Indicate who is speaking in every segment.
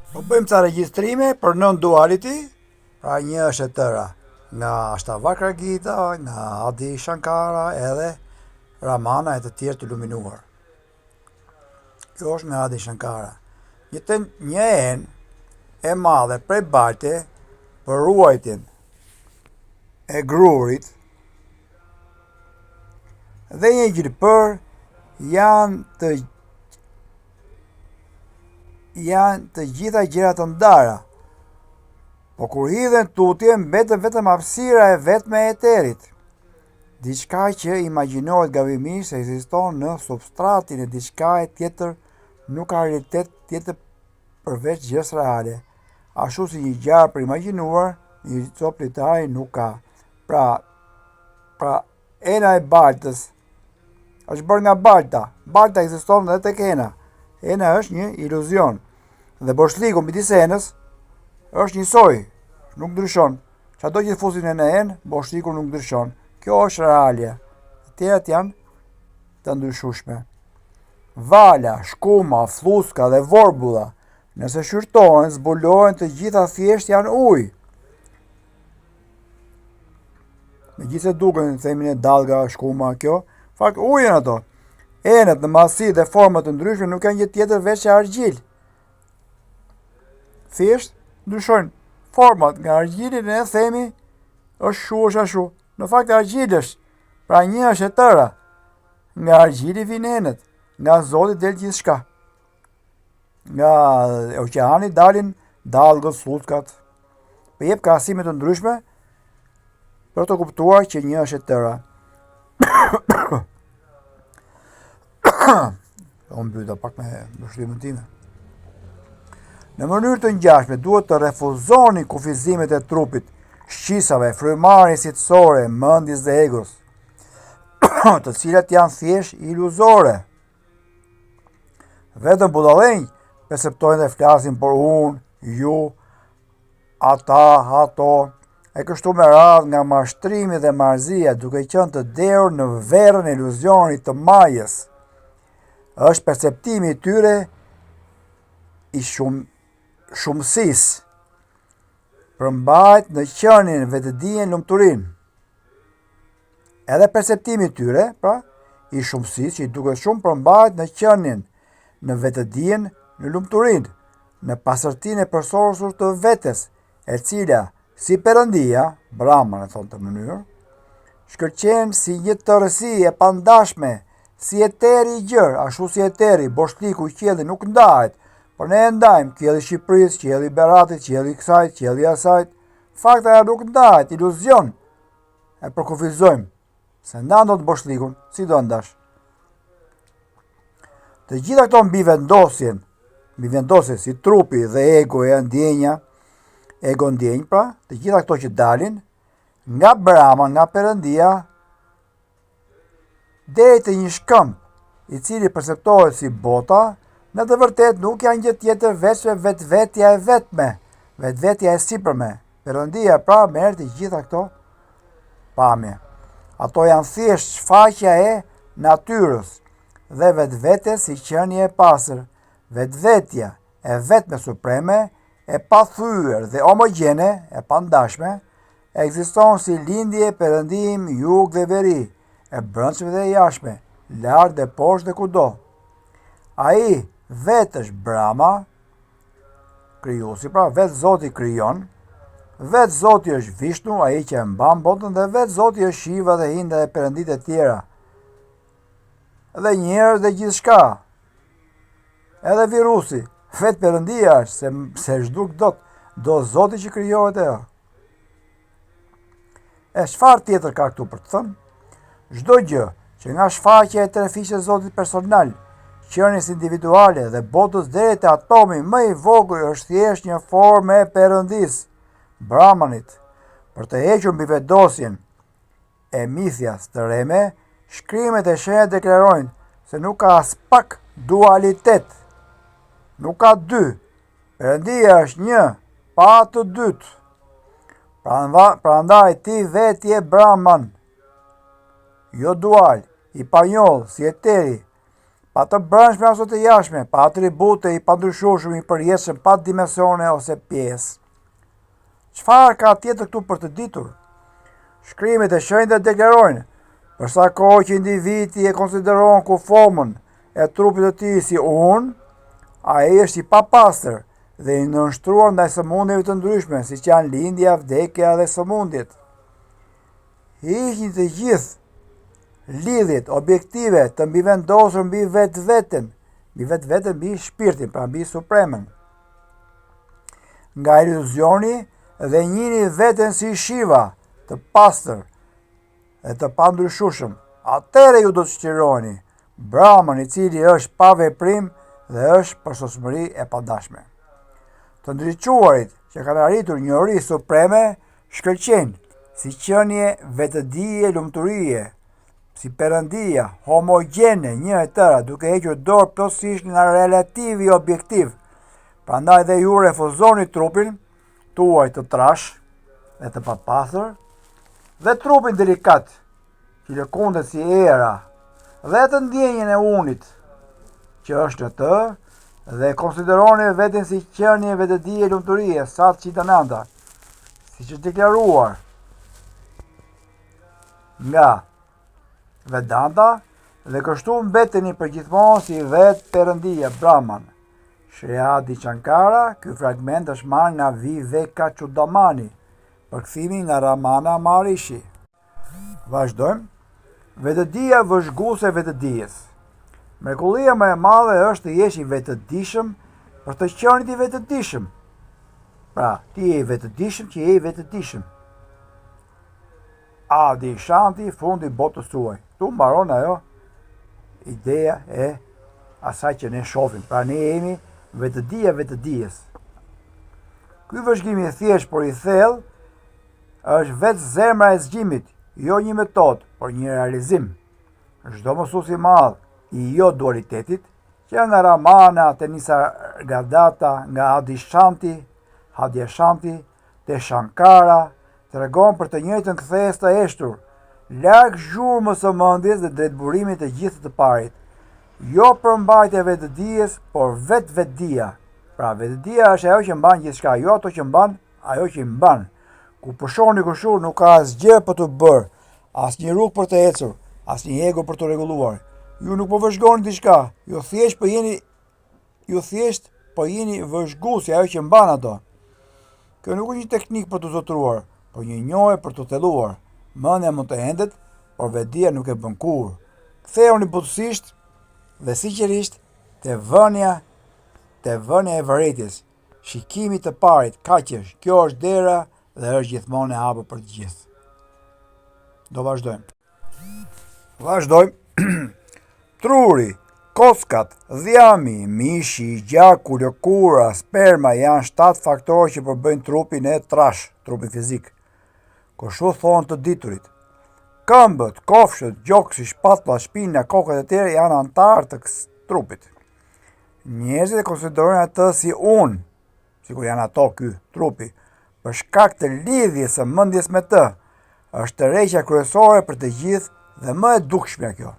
Speaker 1: Po bëjmë ca regjistrime për non-duality, pra një është e tëra nga Ashtavakra Gita, nga Adi Shankara edhe Ramana e të tjerë të luminuar. Kjo është nga Adi Shankara. Një enë e madhe prej balte për ruajtjen e grurit dhe një gjilpër janë të gjitha gjërat të ndara, po kur hidhen tutje mbetet vetëm hapësira e vetme e eterit, diçka që imagjinohet gabimisht se ekziston në substratin e diçka e tjetër, nuk ka realitet tjetër përveç gjës reale, ashtu si një gjarë për imagjinuar, një copë lojtari nuk ka. Pra ena e baltës është bërë nga balta. Balta ekziston edhe tek ena. Ena është një iluzion. Dhe boshliku midis enës është njësoj, nuk ndryshon. Çdo që fusin në enë, boshliku nuk ndryshon. Kjo është realja. Të tjerat janë të ndryshueshme. Vala, shkuma, fluska dhe vorbulla, nëse shyrtohen, zbulohen, të gjitha thjesht janë ujë. Megjithëse duken themin e dallga, shkuma, kjo, fakt ujë janë ato. Enët në masi dhe forma të ndryshme nuk janë gjë tjetër veç se argjil. Thjesht ndryshojnë format, nga argjili ne themi është shu është ashtu. Në fakt argjil është, pra një është e tëra. Nga argjili vijnë enët, nga Zoti del gjithçka. Nga oqeani dalin dallgët, fluskat. Po jep krahasime të ndryshme për të kuptuar që një është e tëra. Unë mbyta pak me mbështrimën time. Në mënyrë të ngjashme duhet të refuzoni kufizimet e trupit, shqisave, frymarrjes jetësore, mendjes dhe egos, të cilat janë thjesht iluzore. Vetëm budallënj perceptojnë dhe flasin për unë, ju, ata, ato, e kështu me radhë nga mashtrimi dhe marzia duke qenë të derur në verrën e iluzionit të majës. Është perceptimi i tyre i shumësisë, përmbajt në qenin vetëdijen lumturinë. Edhe perceptimi i tyre, pra, i shumësisë që i duket shumë përmbajt në qenin në vetëdijen në lumturinë, në pastërtinë e përsosur të vetes, e cila, si Perëndia, Brahma në thonë të mënyrë, shkëlqen si një tërësi e pandashme, si eteri i gjerë, ashtu si eteri, boshliku i qiellit nuk ndahet, por ne e ndajmë, qielli i Shqipërisë, qielli i Beratit, qielli i kësaj, qielli i asaj. Fakti ajo nuk ndahet, iluzion. E përkufizojmë, se ndan dot boshlikun, si do ndash. Të gjitha këto mbivendosje si trupi dhe egoja, ndjenja, ego ndjenjë pra, të gjitha këto që dalin nga Brahma, nga Perëndia, deri te një shkëmb i cili perceptohet si bota, në të vërtet nuk janë gjë tjetër veç se vetvetja e vetme, vetvetja e sipërme. Perëndia pra merr të gjitha këto pamje. Ato janë thjesht shfaqja e natyrës dhe vetvetes si qenie e pastër. Vetvetja e vetme supreme, e pathyer dhe homogjene, e pandashme, ekziston si lindje, perëndim, jug dhe veri, e brendshme dhe e jashtme, lart dhe poshtë dhe kudo. Ai vetë është Brahma, krijuesi, pra vetë Zoti krijon, vetë Zoti është Vishnu, ai që e mban botën, dhe vetë Zoti është Shiva dhe Hinda dhe perënditë e tjera. Dhe njerëz dhe gjithçka. Edhe virusi, vetë Perëndia është, se zhduk do Zoti që krijohet ajo. E çfarë tjetër ka këtu për të thënë? Çdo gjë që nga shfaqja e tërëfisë e Zotit personal, qenies individuale dhe botës deri te atomi më i vogël është thjesht një formë e Perëndisë, Brahmanit. Për të hequr mbivendosjen e mithjas të reme, shkrimet e shenjtë deklarojnë se nuk ka as pak dualitet. Nuk ka dy. Perëndia është një, pa të dytë. Prandaj ti vetë je Brahman, jo dual, i panjoll si eteri, pa të brendshme ose të jashtme, pa atribute i pandryshueshëm, i përjetshëm, pa dimensione ose pjesë. Çfarë ka tjetër këtu për të ditur? Shkrimet e shenjtë deklarojnë, për sa kohë që individi e konsideron ku formën e trupit të tij si unë, ai është i papastër dhe i nënshtruar ndaj sëmundjeve të ndryshme, siç janë lindja, vdekja dhe sëmundjet. Hiqni të gjithë lidhjet objektive të mbivendosur mbi vetveten, mbi shpirtin, pra mbi supremen. Nga iluzioni dhe njihni veten si Shiva, të pastër dhe të pandryshueshëm. Atëherë ju do të shqiroheni, Brahman, i cili është pa veprim dhe është përsosmëri e padashme. Të ndriçuarit që kanë arritur njohuri supreme shkëlqejnë si qenie vetëdije, lumturie, si perëndia, homogjene një e tëra, duke hequr dorë plotësisht nga relativi objektiv. Prandaj dhe ju refuzoni trupin tuaj të trash dhe të papastër, dhe trupin delikat, që lëkundet si era, dhe të ndjenjën e unit që është në të, dhe konsideroni veten si qenie vetëdije, lumturie, Sat Chitananda, siç është deklaruar nga Vedanta, dhe kështu mbeteni përgjithmonë si vetë Perëndia, Brahman. Shri Adi Shankara, ky fragment është marrë nga Vivekachudamani, përkthimi nga Ramana Maharishi. Vazhdojmë. Vetëdia vëzhguese vetëdijes. Mrekullia më e madhe është të jesh i vetëdijshëm për të qenë i vetëdijshëm. Pra, ti je i vetëdijshëm që je i vetëdijshëm. Adi Shanti, fundi botës suaj. Tu mbaron ajo ideja e asaj që ne shohim. Pra, ne jemi vetëdia vetëdijes. Ky vëzhgim i thjesht por i thellë është vetë zemra e zgjimit, jo një metodë, por një realizim. Çdo mësues i madh i jo dualitetit, që nga Ramana te Nisargadatta, nga Adi Shanti, Hadya Shanti, te Shankara, tregon për të njëjtën kthesë të eshtur, larg zhurmës së mendjes dhe drejtburimit të gjithë të parit. Jo përmbajtja e vetëdijes, por vetëdia. Pra, vetëdia është ajo që mban gjithçka, jo ato që mban, ajo që mban. Ku përshoni kështu nuk ka asgjë për të bërë, asnjë rrugë për të ecur, asnjë ego për të rregulluar. Ju nuk po vëzhgoni diçka, ju thjesht po jeni vëzhguesi ajo që mban ato. Kjo nuk është një teknikë për të zotruar, por një njohje për të thelluar. Mendja mund të hendet, por vetëdia nuk e bën kurrë. Kthehuni butësisht dhe sinqerisht te vënia e vërejtjes, shikimi të parit, kaq është. Kjo është dera dhe është gjithmonë e hapur për të gjithë. Do vazhdojmë. Truri, kockat, dhjami, mishi, gjaku, lëkura, sperma janë 7 faktorë që përbëjnë trupin e trash, trupin fizik. Kështu thonë të diturit. Këmbët, kofshët, gjoksi, shpatullat, shpina, kokat e tjerë janë antarë të trupit. Njerëzit e konsiderojnë atë si unë, sikur janë ato ky trupi, për shkak të lidhjes së mendjes me të. Është tërheqja kryesore për të gjithë dhe më e dukshmja kjo.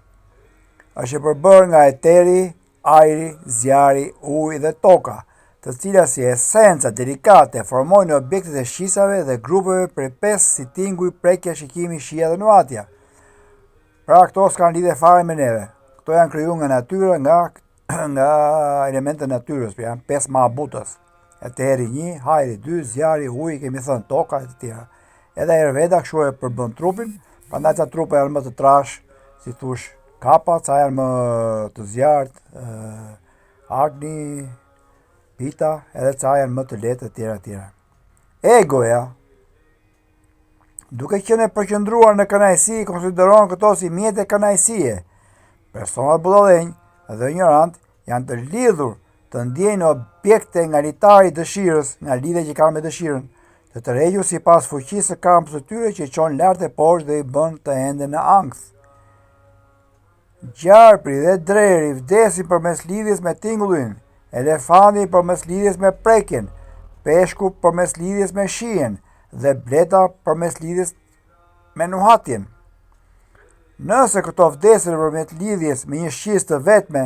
Speaker 1: Është e përbërë nga eteri, ajri, zjarri, uji dhe toka, të cilat si esenca delikate formojnë objektet e shisave dhe grupeve prej 5 si tinguj, prekja, shikimi, shija dhe nuhatja. Pra këto s'kan lidhje fare me neve. Këto janë krijuar nga natyra, nga elementet e natyrës, pra janë 5 mahabutës. Eteri 1, ajri 2, zjarri, uji, kemi thënë toka e të tjera. Edhe Ayurveda kështu e përbën trupin, prandaj ca trupa janë më të trash, si thush, kapa, ca janë më të zjarrt, agni, pita, edhe ca janë më të lehtë e tjera. Egoja, duke qenë e përqendruar në kënaqësi, konsideron këto si mjete kënaqësie. Personat budallënj dhe ignorant janë të lidhur të ndjejnë objekte nga litari i dëshirës, nga lidhja që kanë me dëshirën, të tërhequr sipas fuqisë së kampës së tyre që i çon lart e poshtë dhe i bën të enden në ankth. Gjarpri dhe dreri vdesin përmes lidhjes me tingullin, elefanti përmes lidhjes me prekjen, peshku përmes lidhjes me shijen dhe bleta përmes lidhjes me nuhatjen. Nëse këto vdesin përmes lidhjes me një shisë të vetme,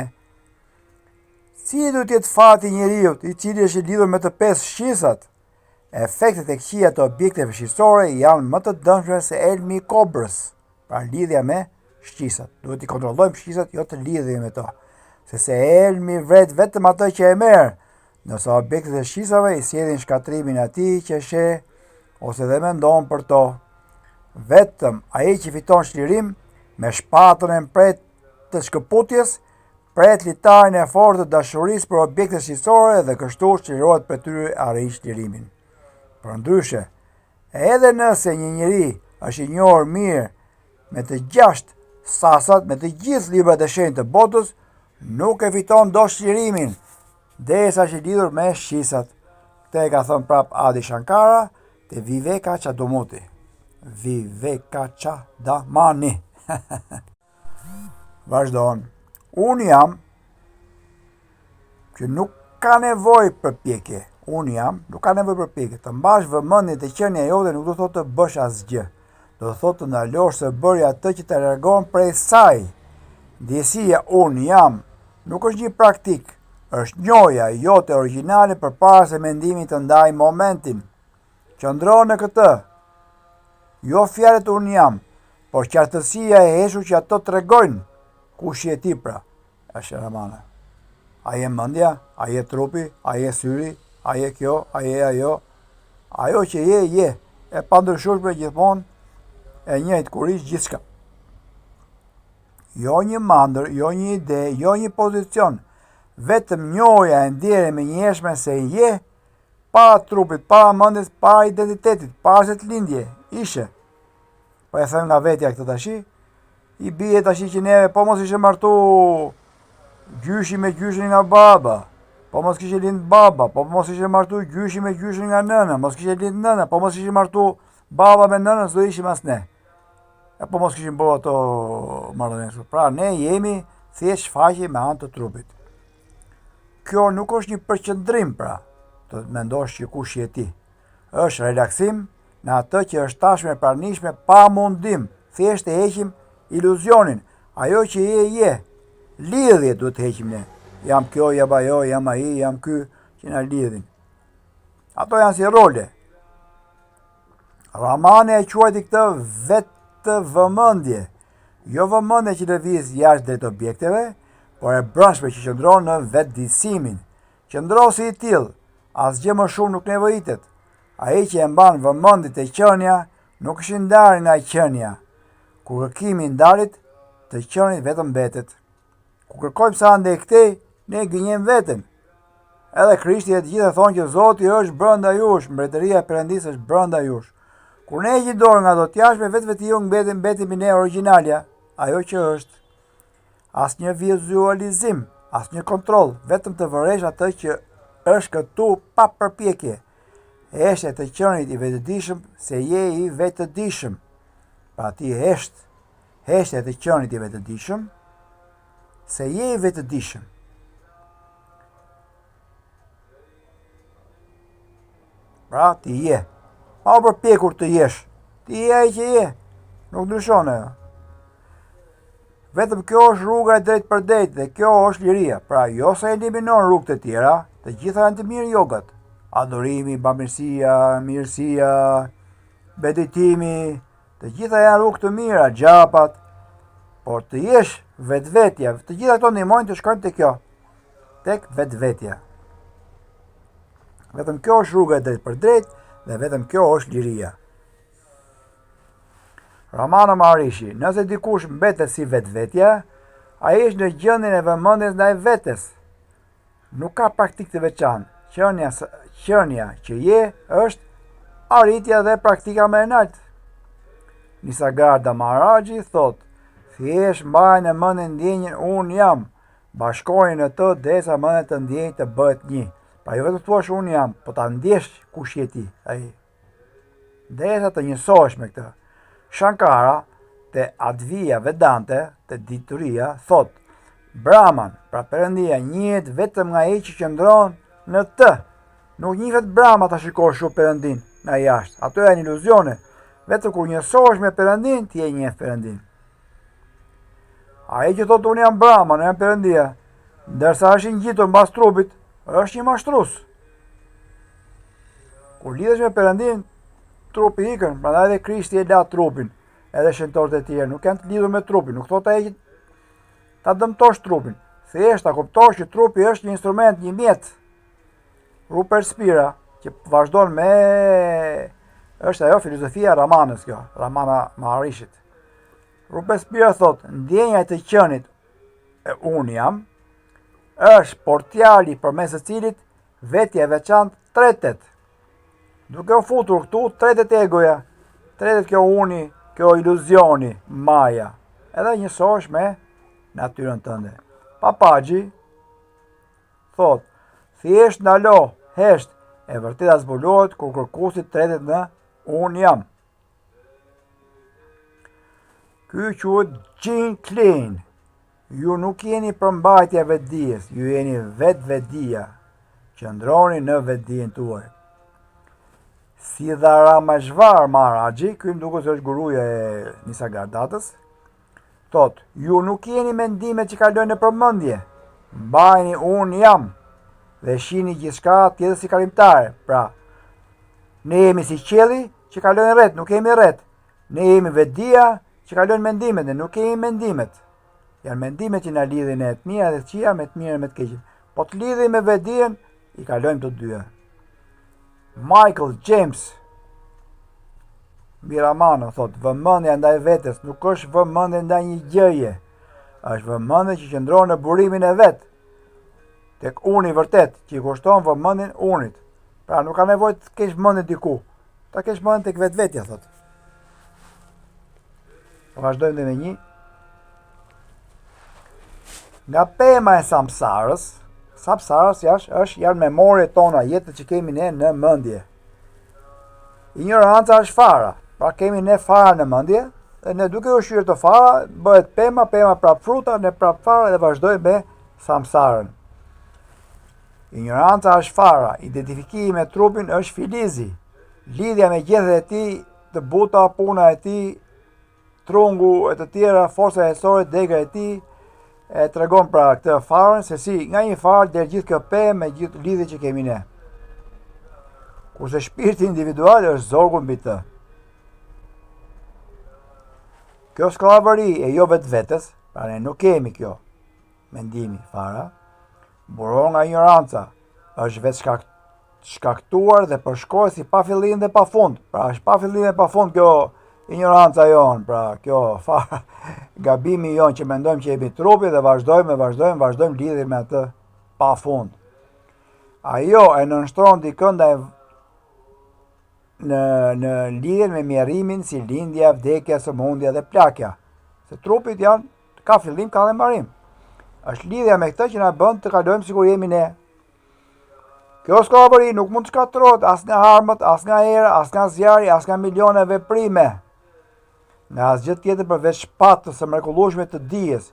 Speaker 1: Cili duhet jetë fati i njeriut i cili është i lidhur me të 5 shqisat? Efektet e këqija të objekteve shqisore janë më të dëmshme se elmi i kobrës. Pra lidhja me shqisat. Duhet i kontrollojmë shqisat, jo të lidhje me to. Se elmi vret vetëm atë që e merr, nëse objektet e shqisave i sjellin shkatrimin atij që sheh ose dhe mendon për to. Vetëm ai që fiton çlirim me shpatën e mpret të shkëputjes, pret litarin e fortë të dashurisë për objekte shqisore dhe kështu çlirohet për tyre arrin çlirimin. Përndryshe, edhe nëse një njeri është i njohur mirë me të 6 sasat, me të gjithë librat e shenjtë të botës, nuk e fiton dot çlirimin, derisa është i lidhur me shqisat. Këtë e ka thënë prap Adi Shankara te Viveka Chadamani. Viveka Chadamani. Vazhdon. Unë jam që nuk ka nevojë për pjekje. Nuk ka nevojë për pjekje. Të mbash vëmendjen te qenia jote nuk do thotë të bësh asgjë. Do thotë të ndalosh se bërja atë që të largon prej saj. Ndjesia unë jam nuk është një praktik, është njohja jote origjinale përpara se mendimi të ndajë momentin. Qëndro në këtë. Jo fjalët unë jam, por qartësia e heshur që ato tregojnë kush je ti pra. Është Ramana. A je mendja, a je trupi, a je syri, a je kjo, a je ajo. Ajo që je, e pandryshueshme gjithmonë, e njëjtë kur ish gjithçka. Jo një mandër, jo një ide, jo një pozicion, vetëm njohja e ndjerë me njershme se je, para trupit, para mendjes, para identitetit, para se të lindje, ishe. Po e them nga vetja këtë tashi, i bie tashi që neve, po mos ishe martu gjyshi me gjyshin nga baba, po mos kishe lind baba, po mos ishe martu gjyshi me gjyshin nga nëna, mos kishe lind nëna, po mos ishe martu baba me nënën, s'do ishim as ne. E po mos kishim bërë ato marrëdhënie. Pra ne jemi thjesht shfaqje me anë të trupit. Kjo nuk është një përqendrim pra, të mendosh që kush je ti. Është relaksim në atë që është tashmë e pranishme pa mundim. Thjesht e heqim iluzionin. Ajo që je. Lidhje duhet të heqim ne. Jam kjo, jam ajo, jam ai, jam ky, që na lidhin. Ato janë si role. Ramani e quajti këtë vetë vëmendje. Jo vëmendje që lëviz jashtë drejt objekteve, por e brendshme që qëndron në vetëdijsimin. Qëndrosi i tillë, asgjë më shumë nuk nevojitet. Ai që e mban vëmendjen te qenia, nuk është i ndarë nga qenia. Kur kërkimi ndaret, të qenit vetëm mbetet. Kur kërkojmë sa ndej këtej, ne gënjem veten. Edhe Krishti e të gjithë thonë që Zoti është brenda jush, mbretëria e Perëndisë është brenda jush. Kur ne heqim dorë nga ato të jashtme, vetë ju mbetemi ne origjinalja, ajo që është. Asnjë vizualizim, asnjë kontroll, vetëm të vëresh atë që është këtu pa përpjekje. Heshtja të qenit i vetëdijshëm se je i vetëdijshëm. Pra ti heshtja të qenit i vetëdijshëm se je i vetëdijshëm. Pra ti je. Pa u përpjekur të jesh. Ti je ai që je. Nuk ndryshon ajo. Vetëm kjo është rruga e drejtë për drejtë dhe kjo është liria. Pra jo se eliminon rrugët e tjera, të gjitha janë të mirë jogat. Adorimi, bamirësia, mirësia, meditimi, të gjitha janë rrugë të mira, gjapat, por të jesh vetvetja, të gjitha këto ndihmojnë të shkojmë te kjo, tek vetvetja. Vetëm kjo është rruga e drejtë për drejtë dhe vetëm kjo është liria. Ramana Maharishi, nëse dikush mbetet si vetvetja, ai është në gjendjen e vëmendjes ndaj vetes. Nuk ka praktik të veçantë. Qenia që je është arritja dhe praktika më e lartë. Nisargadatta Maharaji thot, thjesht mbajnë në mendje ndjenjën unë jam, bashkojnë në të derisa mendja të ndjenjë të bëhet një. Pra jo vetëm thuash unë jam, po ta ndjesh kush je ti, ai. Derisa të njësohesh me këtë. Shankara, te Advija Vedante, te dituria, thot, Brahman, pra Perëndia, njihet vetëm nga ai që qëndron në të. Nuk njihet Brahma ta shikosh shumë Perëndin nga jashtë. Ato janë iluzione. Vetëm kur njësohesh me Perëndin, ti e njeh Perëndin. Ai që thot unë jam Brahman, jam Perëndia, Ndërsa është i ngjitur mbas trupit, është një mashtrues. Kur lidhesh me Perëndin, trupi ikën, prandaj edhe Krishti e la trupin. Edhe shenjtorët e tjerë nuk janë të lidhur me trupin, nuk thotë ai ta dëmtosh trupin. Thjesht ta kuptosh që trupi është një instrument, një mjet. Rupert Spira, që vazhdon me është ajo filozofia Ramanës kjo, Ramana Maharishit. Rupert Spira thotë, ndjenja e të qenit e unë jam është portjali përmes së cilit vetja e veçantë tretet. Duke u futur këtu, tretet egoja, tretet kjo uni, kjo iluzioni, maja, edhe njësohesh me natyrën tënde. Papaxhi thot, thjesht ndalo, hesht, e vërteta zbulohet kur kërkuesi tretet në unë jam. Ky quhet Gene Klein. Ju nuk jeni përmbajtja vetdijes, ju jeni vetvedia. Qëndroni në vetdijen tuaj. Siddharameshwar Maharaji, ky më duket se është guruja e Nisargadatas, thot, ju nuk jeni mendime që kalojnë në përmendje. Mbajini unë jam dhe shihni gjithçka tjetër si kalimtare. Pra, ne jemi si qielli që kalojnë rreth, nuk jemi rreth. Ne jemi vetdia që kalojnë mendimet, ne nuk kemi mendimet. Janë mendimet që na lidhin e të mira dhe të këqija me të mirën e me të keqen. Po të lidhim me vetdijen, i kalojmë të dyja. Michael James Biramano thot, vëmendja ndaj vetes nuk është vëmendje ndaj një gjëje, është vëmendje që qëndron në burimin e vet, tek uni vërtet, që i kushton vëmendjen unit. Pra nuk ka nevojë të kesh vëmendje diku, ta kesh vëmendje tek vetvetja, thot. Vazhdojmë dhe me një. Nga pema e samsarës janë memorjet tona, jetët që kemi ne në mendje. Ignoranca është fara, pra kemi ne fara në mendje, dhe ne duke u shyrë të fara, bëhet pema prap fruta, ne prap fara dhe vazhdojmë me samsarën. Ignoranca është fara, identifikimi me trupin është filizi, lidhja me gjethet e tij të buta, puna e tij, trungu e të tjera, forca jetësore, dega e tij, e tregon pra këtë farën se si nga një farë deri gjithë kjo pemë me gjithë lidhje që kemi ne. Kurse shpirti individual është zorgu mbi të. Kjo skllavëri e jo vetvetes, pra ne nuk kemi kjo mendimi fara, buron nga ignoranca, është vetë shkaktuar dhe përshkruar si pa fillim dhe pa fund. Pra është pa fillim dhe pa fund kjo ignoranca jonë, pra kjo fara, gabimi jonë që mendojmë që jemi trupi dhe vazhdojmë lidhje me atë pa fund. Ajo e nënshtron dikën në lidhjen me mjerimin si lindja, vdekja, sëmundja dhe plakja. Se trupit ka fillim, ka dhe mbarim. Është lidhja me këtë që na bën të kalojmë sikur jemi ne. Kjo skllavëri nuk mund të shkatërrohet as nga armët, as nga era, as nga zjarri, as nga miliona veprime. Nga asgjë tjetër përveç shpatës së mrekullueshme të dijes,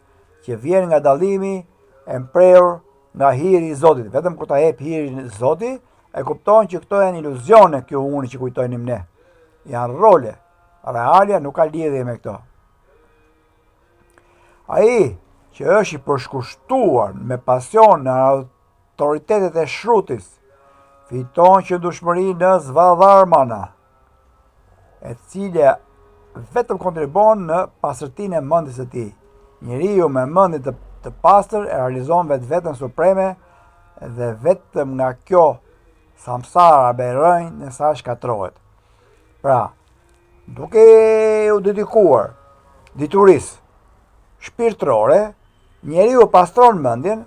Speaker 1: që vjen nga dallimi e mprehur nga hiri i Zotit. Vetëm kur ta jep hirin Zoti, e kupton që këto janë iluzione, kjo uni që kujtojnim ne. Janë role. Realia nuk ka lidhje me këto. Ai që është i përshkushtuar me pasion në autoritetet e shrutis, fiton qëndrueshmëri në zvadharmana, e cilja vetëm kontribon në pastërtinë e mendjes së tij. Njeriu me mendje të pastër e realizon vetveten supreme dhe vetëm nga kjo samsara berënj në sa shkatërrohet. Pra, duke u dedikuar diturisë shpirtërore, njeriu pastron mendjen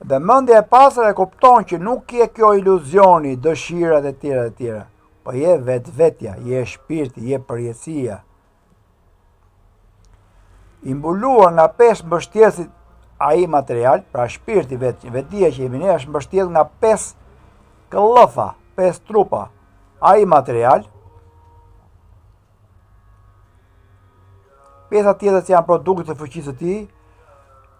Speaker 1: dhe mendja e pastër e kupton që nuk je kjo iluzioni, dëshirat e tjera, po je vetvetja, je shpirti, je përjetësia. I mbuluar nga pesë mbështjesit ai material, pra shpirti vetdia që jemi ne është mbështjet nga 5 këllëfa, 5 trupa. Ai material, pjesa tjetër që janë produkte të fuqisë së tij,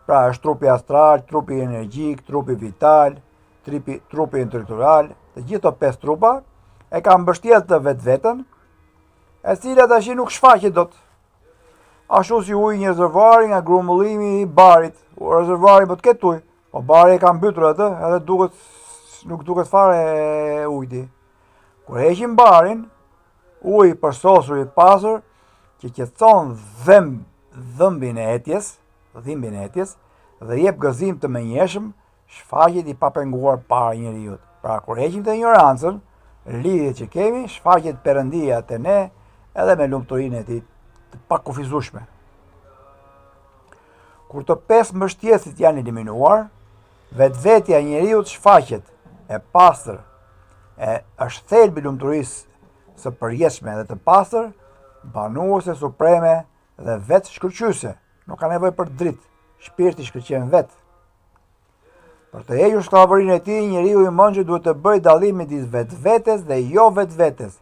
Speaker 1: pra është trupi astral, trupi energjik, trupi vital, trupi intelektual, të gjithë këto 5 trupa e kanë mbështjet të vetveten, e cila tash nuk shfaqet dot. Ashtu si uji një rezervuari nga grumbullimi i barit, rezervuari po të ketë ujë, Po bari e ka mbytur atë, edhe nuk duket fare ujti. Kur heqim barin, uji përsosur i pasur, që qetëson dhimbin e hetjes, dhe jep gëzim të menjëshëm, shfaqet i papenguar para njeriut. Pra, kur heqim të ignorancën, lidhjet që kemi, shfaqet Perëndia te ne, edhe me lumturinë e tij të pakufizueshme. Kur të 5 mbështjesit janë eliminuar, vetvetja e njeriut shfaqet e pastër, është thelbi i lumturisë së përjetshme dhe të pastër, banuese supreme dhe vetë shkëlqyese. Nuk ka nevojë për dritë, shpirti shkëlqen vetë. Për të hequr skllavërinë e tij, njeriu i mençur duhet të bëjë dallim midis vetvetes dhe jo vetvetes.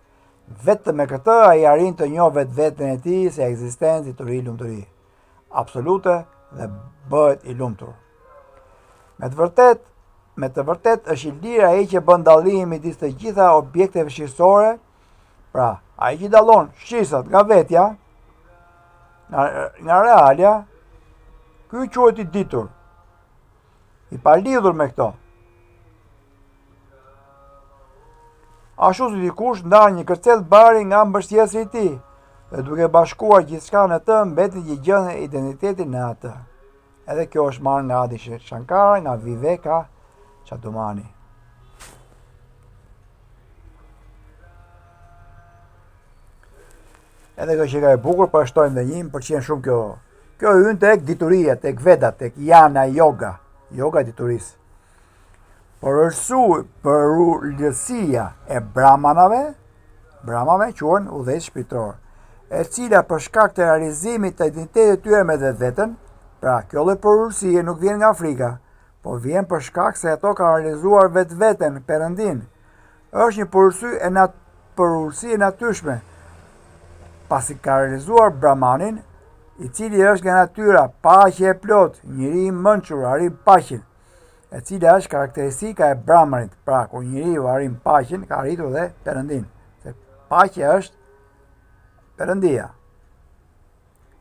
Speaker 1: Vetëm me këtë ai arrin të njohë vetveten e tij si ekzistencë të ri lumturi absolute dhe bëhet i lumtur. Me të vërtet është i lirë ai që bën dallimin midis të gjitha objekteve shqyrtësore, pra ai që dallon shqisat nga vetja, nga realja, ky quhet i ditur, i palidhur me këto. Ashtu si dikush ndan një kërcell bari nga mbështjesi i tij, dhe duke bashkuar gjithçka në të, mbetet që gjen identitetin në atë. Edhe kjo është marrë nga Adi Shankara, nga Viveka Chadumani. Edhe kjo që ka e bukur, po e shtojmë dhe një, më pëlqen shumë kjo. Kjo hyn tek dituria, tek Veda, tek Jana yoga e diturisë. Përulësia e brahmave quhen udhëheqës shpirtëror, e cila për shkak të realizimit të identitetit të tyre me vetveten, pra kjo lloj përulësie nuk vjen nga Afrika, po vjen për shkak se ato kanë realizuar vetveten, Perëndin. Është një përulësi e natyrshme, pasi ka realizuar brahmanin, i cili është nga natyra paqe e plot, njeri i mençur arrin paqen, e cila është karakteristika e brahmanit. Pra, kur njeriu arrin paqen, ka arritur dhe Perëndin. Se paqja është Perëndia.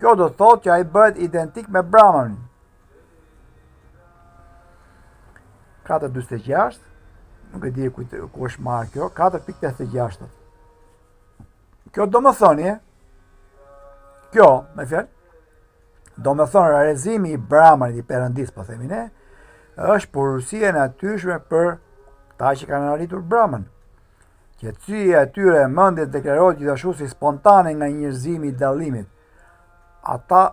Speaker 1: Kjo do të thotë që ai bëhet identik me brahmanin. 4.46, nuk e di ku është marrë kjo, 4.86. Kjo do më thënie, do më thonë realizimi i brahmanit, i Perëndis, po themi ne, është përulësia e natyrshme për ta që kanë arritur brahman. Qetësia e tyre e mendjes deklarohet gjithashtu si spontane nga njerëzimi i dallimit. Ata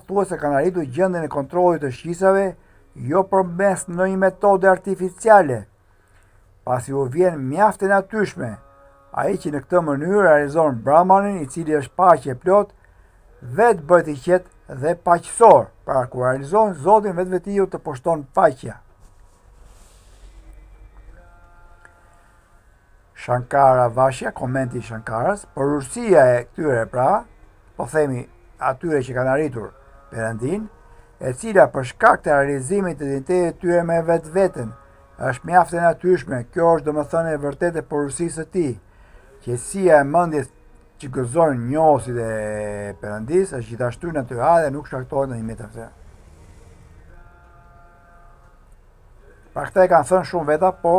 Speaker 1: thuajse kanë arritur gjendjen e kontrollit të shqisave, jo përmes ndonjë metode artificiale, pasi u vjen mjaft e natyrshme. Ai që në këtë mënyrë realizon brahmanin, i cili është paqe e plot, vetë bëhet i qetë dhe paqësor, pra kur realizon Zotin vetvetiu të poshton paqja. Shankara Vashja, komenti i Shankaras, përulësia e këtyre, pra, po themi atyre që kanë arritur Perëndin, e cila për shkak të realizimit të identitetit të tyre me vetveten, është mjaft e natyrshme. Kjo është domethënë e vërtetë e përulësisë së tij. Qetësia e mendjes që gëzojnë njohësit e Perëndis është gjithashtu natyrale dhe nuk shkaktohet në një metafizikë. Pra këta e kanë thënë shumë veta, po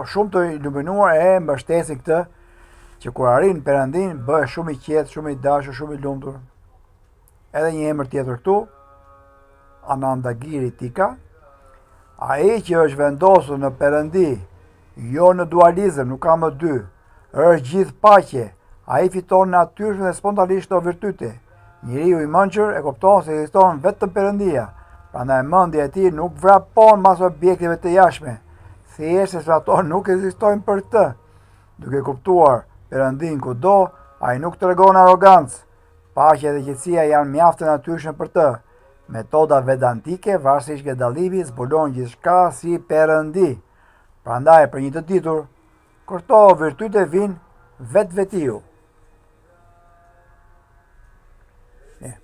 Speaker 1: shumë të iluminuar e mbështesin këtë, që kur arrin Perëndin bëhet shumë i qetë, shumë i dashur, shumë i lumtur. Edhe një emër tjetër këtu, Anandagiri Tika, ai që është vendosur në Perëndi, jo në dualizëm, nuk ka më dy, është gjithë paqe. Ai fiton natyrshëm dhe spontanisht të virtyte. Njeriu i mençur e kupton se ekziston vetëm Perëndia. Prandaj mendja e tij nuk vrapon mas objekteve të jashtme, thjesht se ato nuk ekzistojnë për të. Duke kuptuar Perëndin kudo, ai nuk tregon arrogancë. Paqja dhe qetësia janë mjaft të natyrshme për të. Metoda vedantike, varësisht nga dallimi, zbulon gjithçka si Perëndi. Prandaj për një të ditur, këto virtyte vijnë vetvetiu.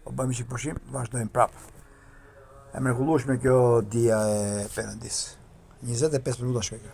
Speaker 1: Po bëjmë që përshim, vazhdojmë prapë. E mrekullueshme kjo dia e Perëndis. 25 minuta shkoj kjo.